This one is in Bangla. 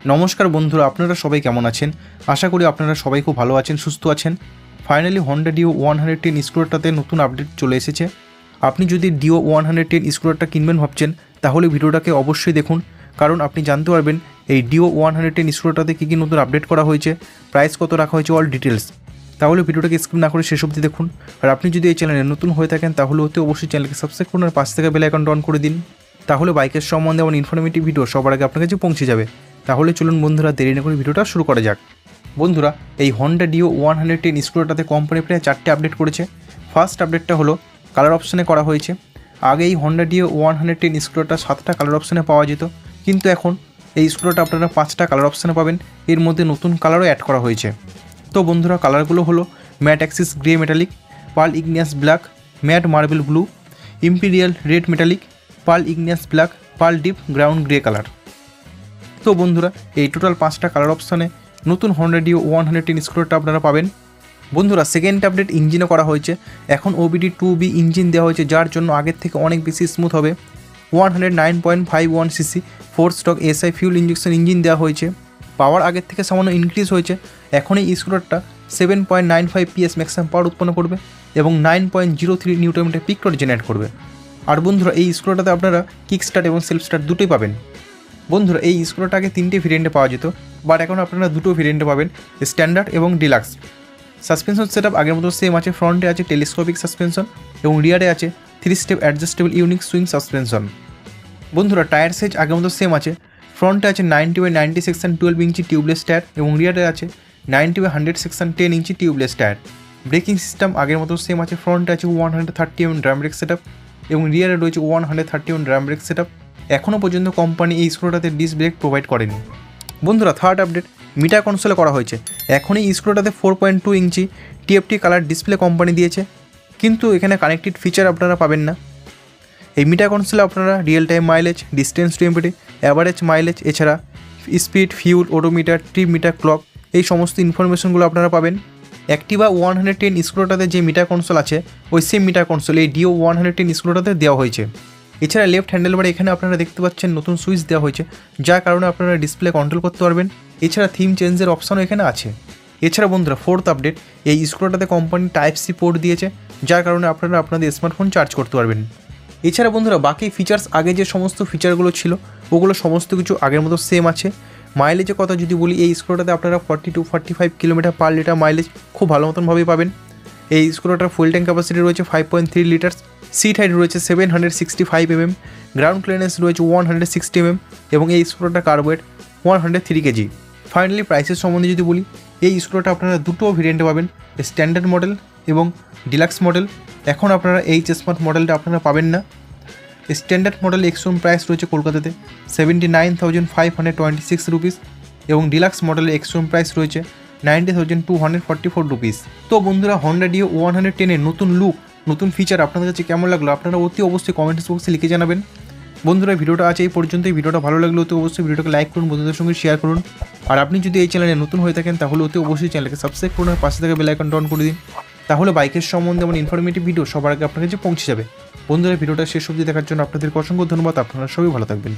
নমস্কার বন্ধুরা, আপনারা সবাই কেমন আছেন? আশা করি আপনারা সবাই খুব ভালো আছেন, সুস্থ আছেন। ফাইনালি হন্ডা ডিও 110 স্কুটারটাতে নতুন আপডেট চলে এসেছে। আপনি যদি ডিও 110 স্কুটারটা কিনবেন ভাবছেন, তাহলে ভিডিওটাকে অবশ্যই দেখুন, কারণ আপনি জানতে পারবেন এই ডিও 110 স্কুটারটাতে কী কী নতুন আপডেট করা হয়েছে, প্রাইস কত রাখা হয়েছে, অল ডিটেলস। তাহলে ভিডিওটাকে স্কিপ না করে শেষ অবধি দেখুন। আর আপনি যদি এই চ্যানেলে নতুন হয়ে থাকেন তাহলে অবশ্যই চ্যানেলকে সাবস্ক্রাইব করুন আর পাশ থেকে বেল আইকনটা অন করে দিন। তাহলে বাইকের সম্বন্ধে এমন ইনফরমেটিভ ভিডিও সবার আগে আপনার কাছে পৌঁছে যাবে। তাহলে চলুন বন্ধুরা, দেরি না করে ভিডিওটা শুরু করা যাক। বন্ধুরা, এই হন্ডা ডিও 110 স্কুটারটাতে কোম্পানি প্রায় 4টে আপডেট করেছে। ফার্স্ট আপডেটটা হলো কালার অপশানে করা হয়েছে। আগে এই হন্ডা ডিও 110 স্কুটারটা 7টা কালার অপশানে পাওয়া যেত, কিন্তু এখন এই স্কুটারটা আপনারা 5টা কালার অপশানে পাবেন। এর মধ্যে নতুন কালারও অ্যাড করা হয়েছে। তো বন্ধুরা, কালারগুলো হলো matte axis grey metallic, pearl igneous black, matte marble blue, imperial red metallic, pearl igneous black, pearl deep ground grey colour. তো বন্ধুরা, এই টোটাল 5টা কালার অপশানে নতুন হন্ডা ডিও 110 স্কুটারটা আপনারা পাবেন। বন্ধুরা, সেকেন্ড আপডেট ইঞ্জিনও করা হয়েছে। এখন OBD 2B ইঞ্জিন দেওয়া হয়েছে, যার জন্য আগের থেকে অনেক বেশি স্মুথ হবে। 109.51 CC 4 stock SI fuel injection engine দেওয়া হয়েছে। পাওয়ার আগের থেকে সামান্য ইনক্রিজ হয়েছে। এখন এই স্কুটারটা 7.95 PS ম্যাক্সিমাম পাওয়ার উৎপন্ন করবে এবং 9.03 newton metre peak torque generate করবে। আর বন্ধুরা, এই স্কুটারটাতে আপনারা কিক স্টার্ট এবং সেলফ স্টার্ট দুটোই পাবেন। বন্ধুরা, এই স্কুটারটা আগে 3টে ভেরিয়েন্টে পাওয়া যেত, বাট এখন আপনারা 2টো ভেরিয়েন্টে পাবেন, স্ট্যান্ডার্ড এবং ডিলাক্স। সাসপেনশন সেটআপ আগের মতো সেম আছে। ফ্রন্টে আছে টেলিস্কোপিক সাসপেনশন এবং রিয়ারে আছে 3 step adjustable unique swing suspension. বন্ধুরা, টায়ার সাইজ আগের মতো সেম আছে। ফ্রন্টে আছে 90/90 সেকশন 12 ইঞ্চি টিউবলেস টায়ার এবং রিয়ারে আছে 90/100 সেকশন 10 ইঞ্চি টিউবলেস টায়ার। ব্রেকিং সিস্টেম আগের মতো সেম আছে। ফ্রন্টে আছে 130 mm ড্রাম ব্রেক সেটআপ এবং রিয়ারে রয়েছে 130 mm ড্রাম ব্রেক সেটআপ। এখনও পর্যন্ত কোম্পানি এই স্কুটারটাতে ডিস্ক ব্রেক প্রোভাইড করেনি। বন্ধুরা, থার্ড আপডেট মিটার কনসোলে করা হয়েছে। এখন এই স্কুটারটাতে 4.2 ইঞ্চি TFT কালার ডিসপ্লে কোম্পানি দিয়েছে, কিন্তু এখানে কানেক্টেড ফিচার আপনারা পাবেন না। এই মিটার কনসোলে আপনারা real time mileage, distance to empty, average mileage, এছাড়া speed, fuel, odometer, trip meter, clock, এই সমস্ত ইনফরমেশনগুলো আপনারা পাবেন। অ্যাক্টিভা 110 স্কুটারটাতে যে মিটার কনসোল আছে, ওই সেম মিটার কনসোল এই ডিও 110 স্কুটারটাতে দেওয়া হয়েছে। এছাড়া লেফট হ্যান্ডেলবারে এখানে আপনারা দেখতে পাচ্ছেন নতুন সুইচ দেওয়া হয়েছে, যার কারণে আপনারা ডিসপ্লে কন্ট্রোল করতে পারবেন। এছাড়া থিম চেঞ্জের অপশানও এখানে আছে। এছাড়া বন্ধুরা, ফোর্থ আপডেট, এই স্কুটারটাতে কোম্পানি Type-C পোর্ট দিয়েছে, যার কারণে আপনারা আপনাদের স্মার্টফোন চার্জ করতে পারবেন। এছাড়া বন্ধুরা, বাকি ফিচার্স আগে যে সমস্ত ফিচারগুলো ছিল ওগুলো সমস্ত কিছু আগের মতো সেম আছে। মাইলেজের কথা যদি বলি, এই স্কুটারটাতে আপনারা 40-45 কিলোমিটার পার লিটার মাইলেজ খুব ভালো মতনভাবেই পাবেন। এই স্কুটারটার ফুল ট্যাঙ্ক ক্যাপাসিটি রয়েছে 5.3 লিটার্স, সিট হাইট রয়েছে 765 mm, গ্রাউন্ড ক্লিয়ারেন্স রয়েছে 160 mm এবং এই স্কুটারটার কার্বোয়েট 103 kg। ফাইনালি প্রাইসের সম্বন্ধে যদি বলি, এই স্কুটারটা আপনারা 2টো ভেরিয়েন্টে পাবেন, স্ট্যান্ডার্ড মডেল এবং ডিলাক্স মডেল। এখন আপনারা এইচ স্মার্ট মডেলটা আপনারা পাবেন না। স্ট্যান্ডার্ড মডেল এক্সশোরুম প্রাইস রয়েছে কলকাতাতে 79,526 রুপিস এবং ডিলাক্স মডেলের এক্সশোরুম প্রাইস রয়েছে 90,244 রুপিস। তো বন্ধুরা, হন্ডা ডিও 110 নতুন লুক, নতুন ফিচার আপনাদের কাছে কেমন লাগলো আপনারা অবশ্যই কমেন্টস বক্সে লিখে জানাবেন। বন্ধুরা, ভিডিওটা আছে এই পর্যন্তই। ভিডিওটা ভালো লাগলে অবশ্যই ভিডিওটাকে লাইক করুন, বন্ধুদের সঙ্গে শেয়ার করুন। আর আপনি যদি এই চ্যানেলে নতুন হয়ে থাকেন তাহলে অবশ্যই চ্যানেলকে সাবস্ক্রাইব করুন আর পাশে থেকে বেল আইকনটা অন করে দিন। তাহলে বাইকের সম্বন্ধে এমন ইনফরমেটিভ ভিডিও সবার আগে আপনার কাছে পৌঁছে যাবে। বন্ধুরা, ভিডিওটা শেষ অবধি দেখার জন্য আপনাদেরকে অসংখ্য ধন্যবাদ। আপনারা সবাই ভালো থাকবেন।